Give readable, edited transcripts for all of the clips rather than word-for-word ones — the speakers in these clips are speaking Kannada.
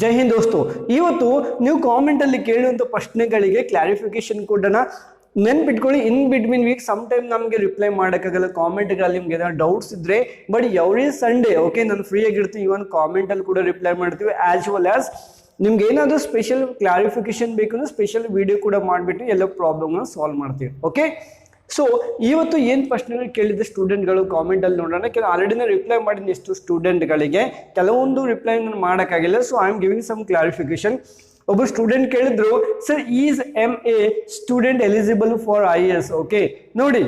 ಜೈ ಹಿಂದ್ ದೋಸ್ತು, ಇವತ್ತು ನೀವು ಕಾಮೆಂಟ್ ಅಲ್ಲಿ ಕೇಳುವಂತ ಪ್ರಶ್ನೆಗಳಿಗೆ ಕ್ಲಾರಿಫಿಕೇಶನ್ ಕೊಡೋಣ. ನೆನ್ಪಿಟ್ಕೊಳ್ಳಿ, in between week some time ನಮಗೆ ರಿಪ್ಲೈ ಮಾಡೋಕ್ಕಾಗಲ್ಲ ಕಾಮೆಂಟ್ಗಳಲ್ಲಿ. ನಿಮ್ಗೆ ಏನಾದ್ರು ಡೌಟ್ಸ್ ಇದ್ರೆ ಬಟ್ ಎವ್ರಿ ಸಂಡೇ ಓಕೆ ನಾನು ಫ್ರೀ ಆಗಿರ್ತೀವಿ. ಇವನ್ ಕಾಮೆಂಟ್ ಅಲ್ಲಿ ಕೂಡ ರಿಪ್ಲೈ ಮಾಡ್ತೀವಿ. ಆಸ್ ವೆಲ್ ಆಸ್ ನಿಮ್ಗೆ ಏನಾದರೂ ಸ್ಪೆಷಲ್ ಕ್ಲಾರಿಫಿಕೇಶನ್ ಬೇಕು ಅಂದ್ರೆ ಸ್ಪೆಷಲ್ ವಿಡಿಯೋ ಕೂಡ ಮಾಡಿಬಿಟ್ಟು ಎಲ್ಲ ಪ್ರಾಬ್ಲಮ್ನ ಸಾಲ್ವ್ ಮಾಡ್ತೀವಿ. ಓಕೆ, ಸೊ ಇವತ್ತು ಏನು ಪ್ರಶ್ನೆಗಳು ಕೇಳಿದ ಸ್ಟೂಡೆಂಟ್ಗಳು ಕಾಮೆಂಟ್ ಅಲ್ಲಿ ನೋಡೋಣ. ಕೆಲವು ಆಲ್ರೆಡಿನೇ ರಿಪ್ಲೈ ಮಾಡಿದ ಎಷ್ಟು ಸ್ಟೂಡೆಂಟ್ಗಳಿಗೆ, ಕೆಲವೊಂದು ರಿಪ್ಲೈ ಮಾಡೋಕ್ಕಾಗಿಲ್ಲ. So I am giving some clarification. ಒಬ್ಬ ಸ್ಟೂಡೆಂಟ್ ಕೇಳಿದ್ರು, sir is MA student eligible for IAS? Okay ನೋಡಿ,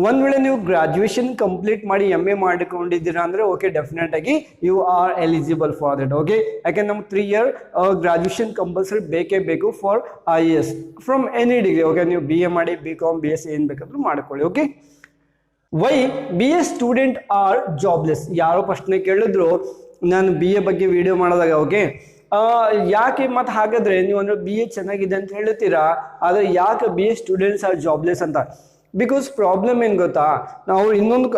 ಒಂದ್ ವೇಳೆ ನೀವು ಗ್ರಾಜುಯೇಷನ್ ಕಂಪ್ಲೀಟ್ ಮಾಡಿ MA ಮಾಡಿಕೊಂಡಿದ್ದೀರಾ ಅಂದ್ರೆ ಓಕೆ ಡೆಫಿನೆಟ್ ಆಗಿ you are eligible for that. Okay, ಯಾಕೆ ನಮ್ಗೆ 3 year ಗ್ರಾಜುಯೇಷನ್ ಕಂಪಲ್ಸರಿ ಬೇಕೇ ಬೇಕು for IAS from any degree. Okay, ನೀವು BA ಮಾಡಿ BCom BSc ಏನ್ ಬೇಕಾದ್ರೂ ಮಾಡ್ಕೊಳ್ಳಿ. Okay, why BA student are jobless? ಯಾರೋ ಪ್ರಶ್ನೆ ಕೇಳಿದ್ರು, ನಾನು BA ಬಗ್ಗೆ ವಿಡಿಯೋ ಮಾಡೋದಾಗ. ಓಕೆ, ಯಾಕೆ ಮತ್ತೆ ಹಾಗಾದ್ರೆ ನೀವು ಅಂದ್ರೆ BA ಚೆನ್ನಾಗಿದೆ ಅಂತ ಹೇಳ್ತೀರಾ, ಆದ್ರೆ ಯಾಕೆ BA ಸ್ಟೂಡೆಂಟ್ಸ್ ಆರ್ ಜಾಬ್ಲೆಸ್ ಅಂತ? ಬಿಕಾಸ್ ಪ್ರಾಬ್ಲಮ್ ಏನು ಗೊತ್ತಾ, ನಾವು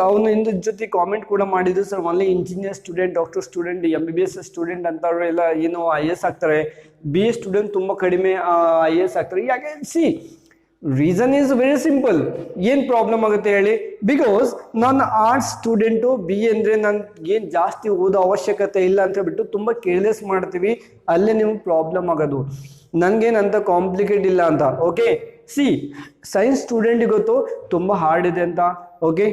ಅವನು ಇನ್ನೊಂದು ಜೊತೆ ಕಾಮೆಂಟ್ ಕೂಡ ಮಾಡಿದ್ರು, sir only engineer student, doctor student, MBBS student ಅಂತವ್ರು ಎಲ್ಲ ಏನು IAS ಆಗ್ತಾರೆ, BA ಸ್ಟೂಡೆಂಟ್ ತುಂಬ ಕಡಿಮೆ IAS ಆಗ್ತಾರೆ. ಯಾಕೆ? C reason is very simple. ಏನು ಪ್ರಾಬ್ಲಮ್ ಆಗುತ್ತೆ ಹೇಳಿ? ಬಿಕಾಸ್ ನಾನು ಆರ್ಟ್ಸ್ ಸ್ಟೂಡೆಂಟು, BA ಅಂದರೆ ನನ್ಗೆ ಏನು ಜಾಸ್ತಿ ಓದೋ ಅವಶ್ಯಕತೆ ಇಲ್ಲ ಅಂತ ಹೇಳ್ಬಿಟ್ಟು ತುಂಬ ಕೇರ್ಲೆಸ್ ಮಾಡ್ತೀವಿ. ಅಲ್ಲೇ ನಿಮ್ಗೆ ಪ್ರಾಬ್ಲಮ್ ಆಗೋದು. ನನಗೇನಂತ ಕಾಂಪ್ಲಿಕೇಟ್ ಇಲ್ಲ ಅಂತ. ಓಕೆ, ಸಿ ಸೈನ್ಸ್ ಸ್ಟೂಡೆಂಟ್ ಗೊತ್ತು ತುಂಬ ಹಾರ್ಡ್ ಇದೆ ಅಂತ. ಓಕೆ,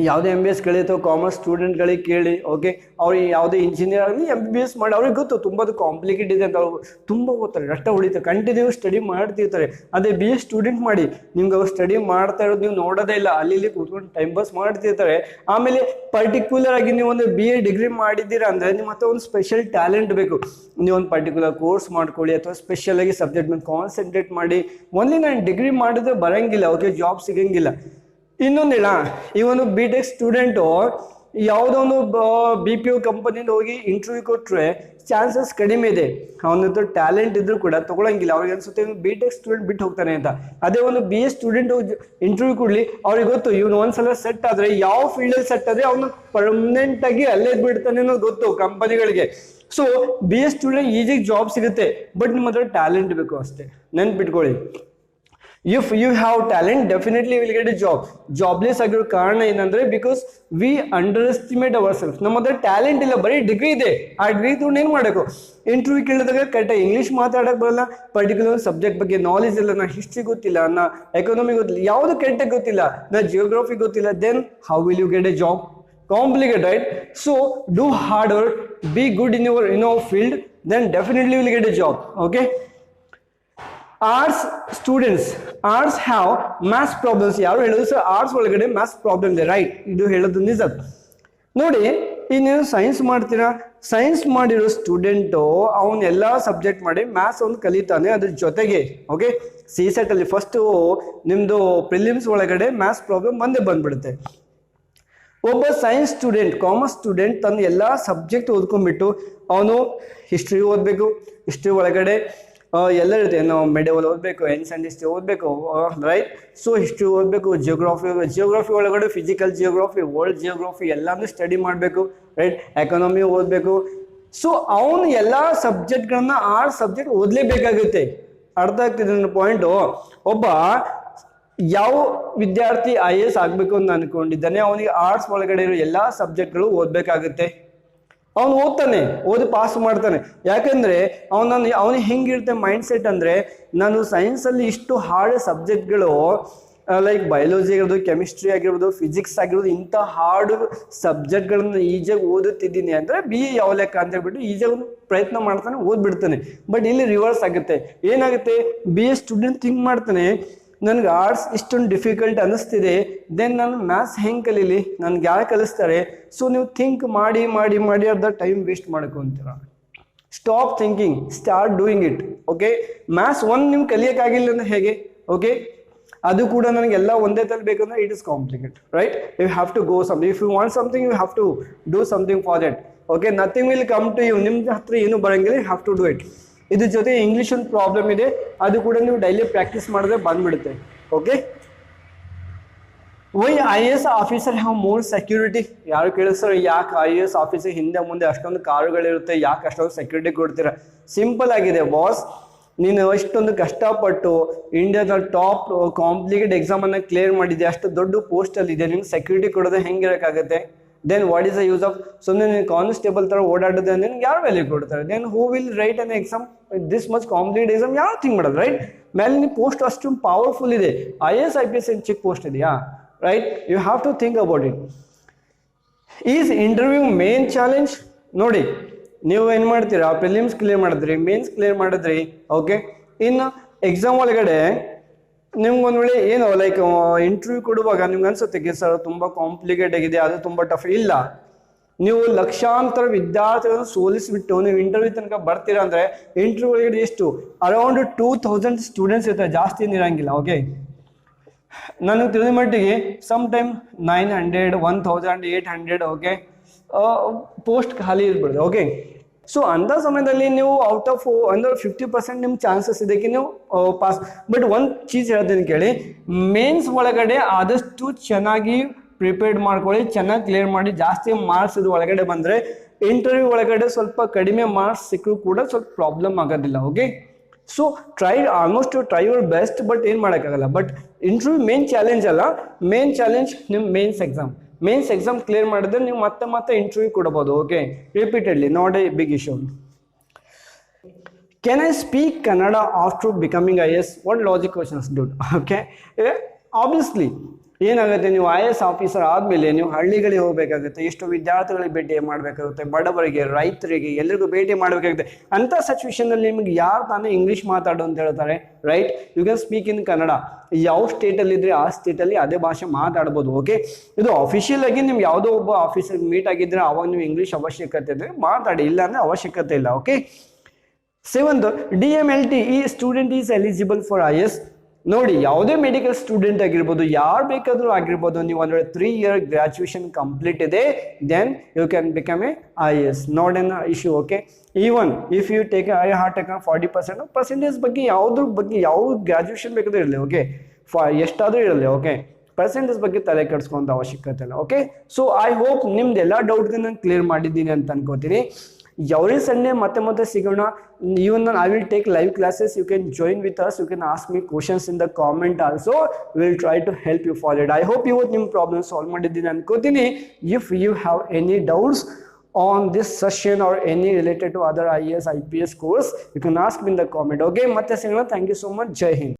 ಯಾವುದೇ MBS ಕಳೀತೋ ಕಾಮರ್ಸ್ ಸ್ಟೂಡೆಂಟ್ಗಳಿಗೆ ಕೇಳಿ. ಓಕೆ, ಅವ್ರಿಗೆ ಯಾವುದೇ ಇಂಜಿನಿಯರ್ ಆಗಲಿ MBBS ಮಾಡಿ ಅವ್ರಿಗೆ ಗೊತ್ತು ತುಂಬ ಅದು ಕಾಂಪ್ಲಿಕೇಟ್ ಇದೆ ಅಂತ. ಅವ್ರು ತುಂಬ ಓದ್ತಾರೆ, ರಟ್ಟ ಹೊಡಿತಾರೆ, ಕಂಟಿನ್ಯೂ ಸ್ಟಡಿ ಮಾಡ್ತಿರ್ತಾರೆ. ಅದೇ BA ಸ್ಟೂಡೆಂಟ್ ಮಾಡಿ ನಿಮ್ಗೆ ಅವ್ರು ಸ್ಟಡಿ ಮಾಡ್ತಾ ಇರೋದು ನೀವು ನೋಡೋದೇ ಇಲ್ಲ, ಅಲ್ಲಿ ಕೂತ್ಕೊಂಡು ಟೈಮ್ ಪಾಸ್ ಮಾಡ್ತಿರ್ತಾರೆ. ಆಮೇಲೆ ಪರ್ಟಿಕ್ಯುಲರ್ ಆಗಿ ನೀವು ಒಂದು BA ಡಿಗ್ರಿ ಮಾಡಿದ್ದೀರಾ ಅಂದರೆ ನಿಮ್ಮ ಹತ್ರ ಒಂದು ಸ್ಪೆಷಲ್ ಟ್ಯಾಲೆಂಟ್ ಬೇಕು. ನೀವು ಒಂದು ಪರ್ಟಿಕ್ಯುಲರ್ ಕೋರ್ಸ್ ಮಾಡ್ಕೊಳ್ಳಿ ಅಥವಾ ಸ್ಪೆಷಲ್ ಆಗಿ ಸಬ್ಜೆಕ್ಟ್ ಮೇಲೆ ಕಾನ್ಸಂಟ್ರೇಟ್ ಮಾಡಿ. ಓನ್ಲಿ ನಾನು ಡಿಗ್ರಿ ಮಾಡಿದ್ರೆ ಬರಂಗಿಲ್ಲ, ಓಕೆ ಜಾಬ್ ಸಿಗಂಗಿಲ್ಲ. ಇನ್ನೊಂದಿಲ್ಲ, ಈ ಒಂದು BTech ಸ್ಟೂಡೆಂಟು ಯಾವುದೋ ಒಂದು BPO ಕಂಪನಿಯಿಂದ ಹೋಗಿ ಇಂಟರ್ವ್ಯೂ ಕೊಟ್ಟರೆ ಚಾನ್ಸಸ್ ಕಡಿಮೆ ಇದೆ. ಅವನದ್ದು ಟ್ಯಾಲೆಂಟ್ ಇದ್ರೂ ಕೂಡ ತಗೊಳಂಗಿಲ್ಲ. ಅವ್ರಿಗೆ ಅನ್ಸುತ್ತೆ BTech ಸ್ಟೂಡೆಂಟ್ ಬಿಟ್ಟು ಹೋಗ್ತಾನೆ ಅಂತ. ಅದೇ ಒಂದು BA ಸ್ಟೂಡೆಂಟ್ ಇಂಟರ್ವ್ಯೂ ಕೊಡ್ಲಿ, ಅವ್ರಿಗೆ ಗೊತ್ತು ಇವನು ಒಂದ್ಸಲ ಸೆಟ್ ಆದ್ರೆ ಯಾವ ಫೀಲ್ಡಲ್ಲಿ ಸೆಟ್ ಆದ್ರೆ ಅವನು ಪರ್ಮನೆಂಟ್ ಆಗಿ ಅಲ್ಲೇ ಬಿಡ್ತಾನೆ ಅನ್ನೋದು ಗೊತ್ತು ಕಂಪನಿಗಳಿಗೆ. ಸೊ BA ಸ್ಟೂಡೆಂಟ್ ಈಸಿಗೆ ಜಾಬ್ ಸಿಗುತ್ತೆ, ಬಟ್ ನಿಮ್ಮ ಹತ್ರ ಟ್ಯಾಲೆಂಟ್ ಬೇಕು ಅಷ್ಟೇ. ನೆನ್ಪಿಟ್ಕೊಳ್ಳಿ, if you have talent definitely will get a job. Jobless ಆಗಿರೋ ಕಾರಣ ಏನಂದ್ರೆ because we underestimate our self. ನಮ್ಮ ಹತ್ರ ಟ್ಯಾಲೆಂಟ್ ಇಲ್ಲ, ಬರೀ ಡಿಗ್ರಿ ಇದೆ. ಆ ಡಿಗ್ರಿ ತಗೊಂಡು ಏನು ಮಾಡಬೇಕು? ಇಂಟರ್ವ್ಯೂ ಕೇಳಿದಾಗ ಕರೆಕ್ಟಾಗಿ ಇಂಗ್ಲೀಷ್ ಮಾತಾಡೋಕೆ ಬರಲ್ಲ, ಪರ್ಟಿಕ್ಯುಲರ್ ಸಬ್ಜೆಕ್ಟ್ ಬಗ್ಗೆ ನಾಲೆಜ್ ಇಲ್ಲ, ನಾ ಹಿಸ್ಟ್ರಿ ಗೊತ್ತಿಲ್ಲ, ನಾ ಎಕಾನಮಿ ಗೊತ್ತಿಲ್ಲ, ಯಾವುದು ಕರೆಕ್ಟಾಗಿ ಗೊತ್ತಿಲ್ಲ, ನಾ ಜಿಯೋಗ್ರಫಿ ಗೊತ್ತಿಲ್ಲ, then how will you get a job? Complicated, right? So do hard work, be good in your field, then definitely will get a job. Okay, arts students, arts have math problems. ಯಾರು ಹೇಳೋದು ಸರ್ ಆರ್ಟ್ಸ್ ಒಳಗಡೆ ಮ್ಯಾಥ್ಸ್ ಪ್ರಾಬ್ಲಮ್ ಇದೆ? ರೈಟ್, ಇದು ಹೇಳೋದು ನಿಜ. ನೋಡಿ, ಇನ್ನೇನು ಸೈನ್ಸ್ ಮಾಡ್ತೀರಾ, ಸೈನ್ಸ್ ಮಾಡಿರೋ ಸ್ಟೂಡೆಂಟು ಅವನು ಎಲ್ಲ ಸಬ್ಜೆಕ್ಟ್ ಮಾಡಿ ಮ್ಯಾಥ್ಸ್ ಅವ್ನು ಕಲಿತಾನೆ. ಅದ್ರ ಜೊತೆಗೆ ಓಕೆ CSET ಅಲ್ಲಿ ಫಸ್ಟು ನಿಮ್ಮದು ಪ್ರಿಲಿಮ್ಸ್ ಒಳಗಡೆ ಮ್ಯಾಥ್ಸ್ ಪ್ರಾಬ್ಲಮ್ ಒಂದೇ ಬಂದ್ಬಿಡುತ್ತೆ. ಒಬ್ಬ ಸೈನ್ಸ್ ಸ್ಟೂಡೆಂಟ್, ಕಾಮರ್ಸ್ ಸ್ಟೂಡೆಂಟ್ ತನ್ನ ಎಲ್ಲ ಸಬ್ಜೆಕ್ಟ್ ಓದ್ಕೊಂಡ್ಬಿಟ್ಟು ಅವನು ಹಿಸ್ಟ್ರಿ ಓದಬೇಕು. ಹಿಸ್ಟ್ರಿ ಒಳಗಡೆ ಎಲ್ಲ ಇರುತ್ತೆ, ನಾವು ಮೆಡಿವಲ್ ಓದಬೇಕು, ಏನ್ಷಂಟ್ ಹಿಸ್ಟ್ರಿ ಓದಬೇಕು, ರೈಟ್? ಸೊ ಹಿಸ್ಟ್ರಿ ಓದಬೇಕು, ಜಿಯೋಗ್ರಫಿ ಒಳಗಡೆ ಫಿಸಿಕಲ್ ಜಿಯೋಗ್ರಫಿ, ವರ್ಲ್ಡ್ ಜಿಯೋಗ್ರಫಿ ಎಲ್ಲಾನು ಸ್ಟಡಿ ಮಾಡಬೇಕು, ರೈಟ್? ಎಕಾನಮಿ ಓದಬೇಕು. ಸೊ ಅವನು ಎಲ್ಲ ಸಬ್ಜೆಕ್ಟ್ಗಳನ್ನ 6 ಸಬ್ಜೆಕ್ಟ್ ಓದಲೇಬೇಕಾಗುತ್ತೆ. ಅರ್ಥ ಆಗ್ತಿದೆ ನನ್ನ ಪಾಯಿಂಟು? ಒಬ್ಬ ಯಾವ ವಿದ್ಯಾರ್ಥಿ IAS ಆಗಬೇಕು ಅಂತ ಅನ್ಕೊಂಡಿದ್ದಾನೆ, ಅವನಿಗೆ ಆರ್ಟ್ಸ್ ಒಳಗಡೆ ಇರೋ ಎಲ್ಲ ಸಬ್ಜೆಕ್ಟ್ಗಳು ಓದಬೇಕಾಗುತ್ತೆ. ಅವನು ಓದ್ತಾನೆ, ಓದಿ ಪಾಸ್ ಮಾಡ್ತಾನೆ. ಯಾಕಂದ್ರೆ ಅವನಿಗೆ ಹೆಂಗಿರುತ್ತೆ ಮೈಂಡ್ ಸೆಟ್ ಅಂದ್ರೆ, ನಾನು ಸೈನ್ಸಲ್ಲಿ ಇಷ್ಟು ಹಾರ್ಡ್ ಸಬ್ಜೆಕ್ಟ್ಗಳು ಲೈಕ್ ಬಯಾಲಜಿ ಆಗಿರ್ಬೋದು, ಕೆಮಿಸ್ಟ್ರಿ ಆಗಿರ್ಬೋದು, ಫಿಸಿಕ್ಸ್ ಆಗಿರ್ಬೋದು, ಇಂಥ ಹಾರ್ಡ್ ಸಬ್ಜೆಕ್ಟ್ಗಳನ್ನ ಈಜಿಯಾಗಿ ಓದುತ್ತಿದ್ದೀನಿ ಅಂದರೆ BA ಯಾವ ಲೆಕ್ಕ ಅಂತ ಹೇಳ್ಬಿಟ್ಟು ಈಜಿಯಾಗಿ ಪ್ರಯತ್ನ ಮಾಡ್ತಾನೆ, ಓದ್ಬಿಡ್ತಾನೆ. ಬಟ್ ಇಲ್ಲಿ ರಿವರ್ಸ್ ಆಗುತ್ತೆ. ಏನಾಗುತ್ತೆ, BA ಸ್ಟೂಡೆಂಟ್ ಥಿಂಕ್ ಮಾಡ್ತಾನೆ, ನನಗೆ ಆರ್ಟ್ಸ್ ಇಷ್ಟೊಂದು ಡಿಫಿಕಲ್ಟ್ ಅನ್ನಿಸ್ತಿದೆ, ದೆನ್ ನಾನು ಮ್ಯಾಥ್ಸ್ ಹೆಂಗೆ ಕಲೀಲಿ, ನನ್ಗೆ ಯಾರು ಕಲಿಸ್ತಾರೆ? ಸೊ ನೀವು ಥಿಂಕ್ ಮಾಡಿ ಮಾಡಿ ಮಾಡಿ ಅರ್ಧ ಟೈಮ್ ವೇಸ್ಟ್ ಮಾಡ್ಕೊಂತೀರ. Stop thinking, start doing it. Okay, maths ನಿಮ್ಗೆ ಕಲಿಯೋಕ್ಕಾಗಿಲ್ಲ ಅಂದ್ರೆ ಹೇಗೆ? ಓಕೆ, ಅದು ಕೂಡ ನನಗೆಲ್ಲ ಒಂದೇ ತರ ಬೇಕಂದ್ರೆ it is complicate, right? You have to go something. If you want something you have to do something for that. Okay, nothing will come to you. ನಿಮ್ಮ ಹತ್ರ ಏನು ಬರಂಗಿಲ್ಲ, you have to do it. ಇದ್ರ ಜೊತೆ ಇಂಗ್ಲೀಷ್ ಒಂದು ಪ್ರಾಬ್ಲಮ್ ಇದೆ, ಅದು ಕೂಡ ನೀವು ಡೈಲಿ ಪ್ರಾಕ್ಟೀಸ್ ಮಾಡಿದ್ರೆ ಬಂದ್ಬಿಡುತ್ತೆ. Okay. Why IAS officer have more security. ಯಾರು ಕೇಳಿಸ್ತಾರೆ ಯಾಕೆ IAS ಆಫೀಸರ್ ಹಿಂದೆ ಮುಂದೆ ಅಷ್ಟೊಂದು ಕಾರುಗಳಿರುತ್ತೆ, ಯಾಕೆ ಅಷ್ಟೊಂದು ಸೆಕ್ಯೂರಿಟಿ ಕೊಡ್ತೀರಾ? ಸಿಂಪಲ್ ಆಗಿದೆ ಬಾಸ್, ನೀನು ಅಷ್ಟೊಂದು ಕಷ್ಟಪಟ್ಟು ಇಂಡಿಯಾದ ಟಾಪ್ ಕಾಂಪ್ಲಿಕೇಟ್ ಎಕ್ಸಾಮನ್ನು ಕ್ಲಿಯರ್ ಮಾಡಿದ್ದೆ, ಅಷ್ಟು ದೊಡ್ಡ ಪೋಸ್ಟಲ್ಲಿ ಇದೆ, ನಿಮ್ಗೆ ಸೆಕ್ಯೂರಿಟಿ ಕೊಡೋದು ಹೆಂಗಿರೋಕ್ಕಾಗುತ್ತೆ? Then what is the use of? ಸುಮ್ಮನೆ ನೀನು ಕಾನ್ಸ್ಟೇಬಲ್ ಥರ ಓಡಾಡೋದು ನಿನ್ಗೆ ಯಾರು ವ್ಯಾಲ್ಯೂ ಕೊಡ್ತಾರೆ? Then who will write an exam this much complicate exam? ಯಾರು ಥಿಂಕ್ ಮಾಡೋದು ರೈಟ್? ಮೇಲೆ ನೀವು ಪೋಸ್ಟ್ ಅಷ್ಟು ಪವರ್ಫುಲ್ ಇದೆ, IAS IPS ಏನು ಚಿಕ್ಕ ಪೋಸ್ಟ್ ಇದೆಯಾ right? You have to think about it. Is interview main challenge? ನೋಡಿ, ನೀವು ಏನು ಮಾಡ್ತೀರಾ, ಪ್ರಿಲಿಮ್ಸ್ ಕ್ಲಿಯರ್ ಮಾಡಿದ್ರಿ, ಮೇನ್ಸ್ ಕ್ಲಿಯರ್ ಮಾಡಿದ್ರಿ, ಓಕೆ. ಇನ್ನು ಎಕ್ಸಾಮ್ ಒಳಗಡೆ ನಿಮ್ಗೊಂದು ವೇಳೆ ಏನು ಲೈಕ್ ಇಂಟರ್ವ್ಯೂ ಕೊಡುವಾಗ ನಿಮ್ಗೆ ಅನ್ಸುತ್ತೆ ಸರ್ ತುಂಬ ಕಾಂಪ್ಲಿಕೇಟ್ ಆಗಿದೆ, ಅದು ತುಂಬ ಟಫ್. ಇಲ್ಲ, ನೀವು ಲಕ್ಷಾಂತರ ವಿದ್ಯಾರ್ಥಿಗಳನ್ನು ಸೋಲಿಸಿಬಿಟ್ಟು ನೀವು ಇಂಟರ್ವ್ಯೂ ತನಕ ಬರ್ತೀರಾ ಅಂದರೆ ಇಂಟರ್ವ್ಯೂ ಒಳಗಡೆ ಎಷ್ಟು ಅರೌಂಡ್ 2000 ಸ್ಟೂಡೆಂಟ್ಸ್ ಇರ್ತಾರೆ, ಜಾಸ್ತಿ ಏನಿರಂಗಿಲ್ಲ, ಓಕೆ. ನನಗೆ ತಿಳಿದ ಮಟ್ಟಿಗೆ ಸಮ್ ಟೈಮ್ 900 1800 ಓಕೆ ಪೋಸ್ಟ್ ಖಾಲಿ ಇರ್ಬೋದು, ಓಕೆ. ಸೊ ಅಂಥ ಸಮಯದಲ್ಲಿ ನೀವು ಔಟ್ ಆಫ್ ಅಂದ್ರೆ 50% ನಿಮ್ಮ ಚಾನ್ಸಸ್ ಇದಕ್ಕೆ ನೀವು ಪಾಸ್. ಬಟ್ ಒಂದು ಚೀಸ್ ಹೇಳ್ತೀನಿ ಕೇಳಿ, ಮೇನ್ಸ್ ಒಳಗಡೆ ಆದಷ್ಟು ಚೆನ್ನಾಗಿ ಪ್ರಿಪೇರ್ಡ್ ಮಾಡ್ಕೊಳ್ಳಿ, ಚೆನ್ನಾಗಿ ಕ್ಲಿಯರ್ ಮಾಡಿ, ಜಾಸ್ತಿ ಮಾರ್ಕ್ಸ್ ಇದು ಒಳಗಡೆ ಬಂದರೆ ಇಂಟರ್ವ್ಯೂ ಒಳಗಡೆ ಸ್ವಲ್ಪ ಕಡಿಮೆ ಮಾರ್ಕ್ಸ್ ಸಿಕ್ಕರೂ ಕೂಡ ಸ್ವಲ್ಪ ಪ್ರಾಬ್ಲಮ್ ಆಗೋದಿಲ್ಲ, okay. So almost try your best, but ಏನು ಮಾಡೋಕ್ಕಾಗಲ್ಲ. ಬಟ್ ಇಂಟರ್ವ್ಯೂ ಮೇನ್ ಚಾಲೆಂಜ್ ಅಲ್ಲ, ಮೇನ್ ಚಾಲೆಂಜ್ ನಿಮ್ಮ ಮೇನ್ಸ್ ಎಕ್ಸಾಮ್ ಕ್ಲಿಯರ್ ಮಾಡಿದ್ರೆ ನೀವು ಮತ್ತೆ ಇಂಟರ್ವ್ಯೂ ಕೊಡಬಹುದು, okay, repeatedly, not a big issue. Can I speak Kannada after becoming IAS? What logic questions dude, okay. Obviously ಏನಾಗುತ್ತೆ, ನೀವು IAS ಆಫೀಸರ್ ಆದಮೇಲೆ ನೀವು ಹಳ್ಳಿಗಳಿಗೆ ಹೋಗಬೇಕಾಗುತ್ತೆ, ಎಷ್ಟು ವಿದ್ಯಾರ್ಥಿಗಳಿಗೆ ಭೇಟಿ ಮಾಡಬೇಕಾಗುತ್ತೆ, ಬಡವರಿಗೆ, ರೈತರಿಗೆ, ಎಲ್ಲರಿಗೂ ಭೇಟಿ ಮಾಡಬೇಕಾಗುತ್ತೆ. ಅಂಥ ಸಿಚುವೇಶನಲ್ಲಿ ನಿಮಗೆ ಯಾರು ತಾನೇ ಇಂಗ್ಲೀಷ್ ಮಾತಾಡು ಅಂತ ಹೇಳ್ತಾರೆ right? You can speak in Kannada. ಯಾವ ಸ್ಟೇಟಲ್ಲಿದ್ದರೆ ಆ ಸ್ಟೇಟಲ್ಲಿ ಅದೇ ಭಾಷೆ ಮಾತಾಡ್ಬೋದು, ಓಕೆ. ಇದು ಅಫಿಷಿಯಲ್ ಆಗಿ ನಿಮ್ಗೆ ಯಾವುದೋ ಒಬ್ಬ ಆಫೀಸರ್ ಮೀಟ್ ಆಗಿದ್ರೆ ಅವಾಗ ನೀವು ಇಂಗ್ಲೀಷ್ ಅವಶ್ಯಕತೆ ಇದ್ದರೆ ಮಾತಾಡಿ, ಇಲ್ಲ ಅಂದರೆ ಅವಶ್ಯಕತೆ ಇಲ್ಲ, ಓಕೆ. 7th, DMLT ಈ student is eligible for IAS. ನೋಡಿ, ಯಾವುದೇ ಮೆಡಿಕಲ್ ಸ್ಟೂಡೆಂಟ್ ಆಗಿರ್ಬೋದು, ಯಾರು ಬೇಕಾದರೂ ಆಗಿರ್ಬೋದು, ನೀವು ಅಂದರೆ 3 year ಗ್ರ್ಯಾಜುಯೇಷನ್ ಕಂಪ್ಲೀಟ್ ಇದೆ, then you can become a IAS, not an issue, okay. Even if you take I heart take 40% percentage ಬಗ್ಗೆ ಯಾವುದ್ರ ಬಗ್ಗೆ ಯಾವ ಗ್ರ್ಯಾಜುಯೇಷನ್ ಬೇಕಾದರೂ ಇರಲಿ, ಓಕೆ, ಎಷ್ಟಾದರೂ ಇರಲಿ, ಓಕೆ. ಪರ್ಸೆಂಟೇಜ್ ಬಗ್ಗೆ ತಲೆ ಕೆಡಿಸ್ಕೊಂತ ಅವಶ್ಯಕತೆ ಇಲ್ಲ, ಓಕೆ. ಸೊ ಐ ಹೋಪ್ ನಿಮ್ದೆಲ್ಲ ಡೌಟ್ಗೆ ನಾನು ಕ್ಲಿಯರ್ ಮಾಡಿದ್ದೀನಿ ಅಂತ ಅನ್ಕೋತೀನಿ. every Sunday ಮತ್ತೆ ಸಿಗೋಣ. even I will take live classes, you can join with us, you can ask me questions in the comment also, we will try to help you follow it. I hope you ನಿಮ್ಮ problem solve ಮಾಡಿದ್ದೀನಿ ಅನ್ಕೋತೀನಿ. if you have any doubts on this session or any related to other IAS IPS course, you can ask me in the comment, okay. ಮತ್ತೆ ಸಿಗೋಣ. thank you so much. Jai Hind.